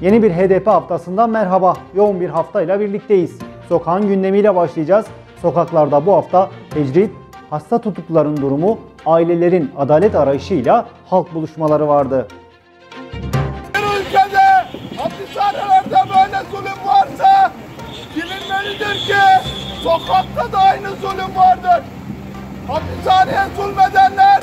Yeni bir HDP haftasından merhaba. Yoğun bir haftayla birlikteyiz. Sokağın gündemiyle başlayacağız. Sokaklarda bu hafta tecrit, hasta tutukluların durumu, ailelerin adalet arayışıyla halk buluşmaları vardı. Bir ülkede hapishanelerde böyle zulüm varsa bilinmelidir ki sokakta da aynı zulüm vardır. Hapishaneye zulmedenler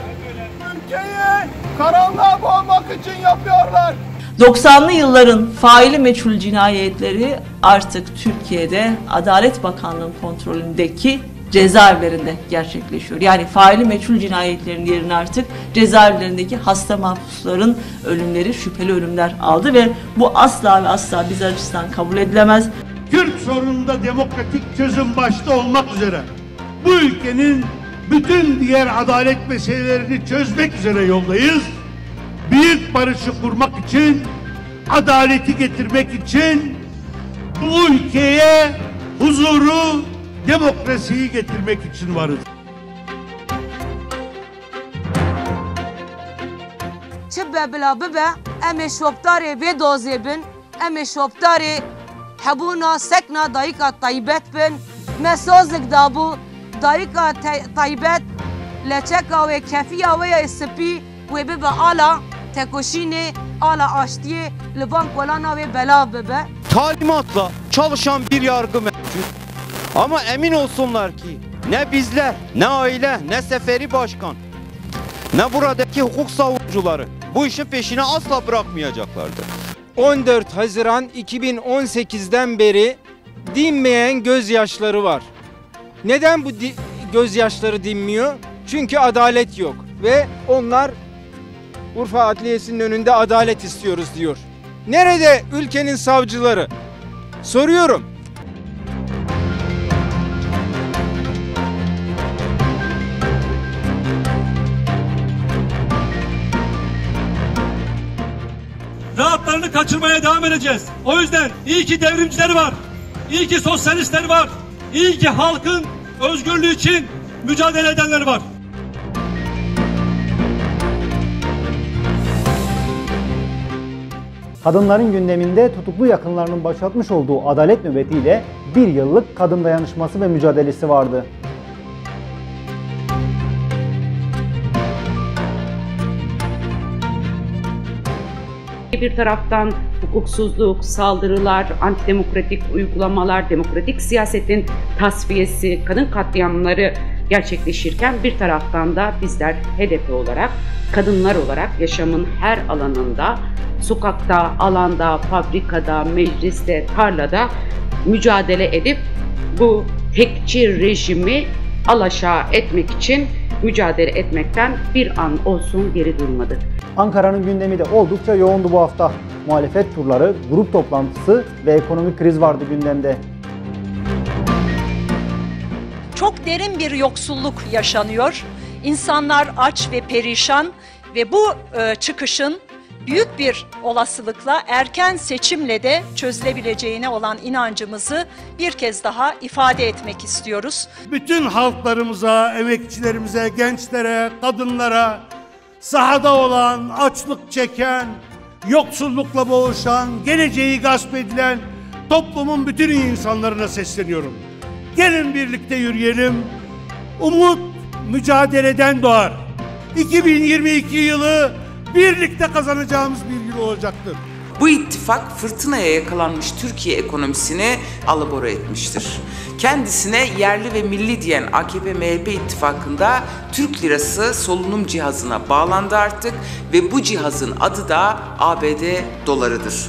ülkeyi karanlığa boğmak için yapıyorlar. 90'lı yılların faili meçhul cinayetleri artık Türkiye'de Adalet Bakanlığı kontrolündeki cezaevlerinde gerçekleşiyor. Yani faili meçhul cinayetlerin yerini artık cezaevlerindeki hasta mahpusların ölümleri, şüpheli ölümler aldı ve bu asla ve asla biz açısından kabul edilemez. Kürt sorununda demokratik çözüm başta olmak üzere bu ülkenin bütün diğer adalet meselelerini çözmek üzere yoldayız. Büyük barışı kurmak için, adaleti getirmek için, bu ülkeye huzuru, demokrasiyi getirmek için varız. Çibe bila bibe, eme şoptarê vê dozê bin, eme şoptarê hebûna sekna dayika taybet bin, me sozik dabû dayika taybet leçeka wê kefiya wê ya spî wê bibe ala tekoşînê ala aştiye li van kolana wê bela bibe. Talimatla çalışan bir yargı mevcut. Ama emin olsunlar ki ne bizler, ne aile, ne Seferi Başkan, ne buradaki hukuk savunucuları bu işin peşine asla bırakmayacaklardır. 14 Haziran 2018'den beri dinmeyen gözyaşları var. Neden bu gözyaşları dinmiyor? Çünkü adalet yok ve onlar Urfa Adliyesi'nin önünde adalet istiyoruz diyor. Nerede ülkenin savcıları? Soruyorum. Rahatlarını kaçırmaya devam edeceğiz. O yüzden iyi ki devrimcileri var. İyi ki sosyalistleri var. İyi ki halkın özgürlüğü için mücadele edenleri var. Kadınların gündeminde tutuklu yakınlarının başlatmış olduğu adalet nöbetiyle bir yıllık kadın dayanışması ve mücadelesi vardı. Bir taraftan hukuksuzluk, saldırılar, antidemokratik uygulamalar, demokratik siyasetin tasfiyesi, kadın katliamları gerçekleşirken bir taraftan da bizler HDP olarak, kadınlar olarak yaşamın her alanında, sokakta, alanda, fabrikada, mecliste, tarlada mücadele edip bu tekçi rejimi alaşağı etmek için mücadele etmekten bir an olsun geri durmadık. Ankara'nın gündemi de oldukça yoğundu bu hafta. Muhalefet turları, grup toplantısı ve ekonomik kriz vardı gündemde. Çok derin bir yoksulluk yaşanıyor. İnsanlar aç ve perişan ve bu çıkışın büyük bir olasılıkla erken seçimle de çözülebileceğine olan inancımızı bir kez daha ifade etmek istiyoruz. Bütün halklarımıza, emekçilerimize, gençlere, kadınlara, sahada olan, açlık çeken, yoksullukla boğuşan, geleceği gasp edilen toplumun bütün insanlarına sesleniyorum. Gelin birlikte yürüyelim. Umut mücadeleden doğar. 2022 yılı birlikte kazanacağımız bir yıl olacaktır. Bu ittifak fırtınaya yakalanmış Türkiye ekonomisini alabora etmiştir. Kendisine yerli ve milli diyen AKP-MHP ittifakında Türk lirası solunum cihazına bağlandı artık ve bu cihazın adı da ABD dolarıdır.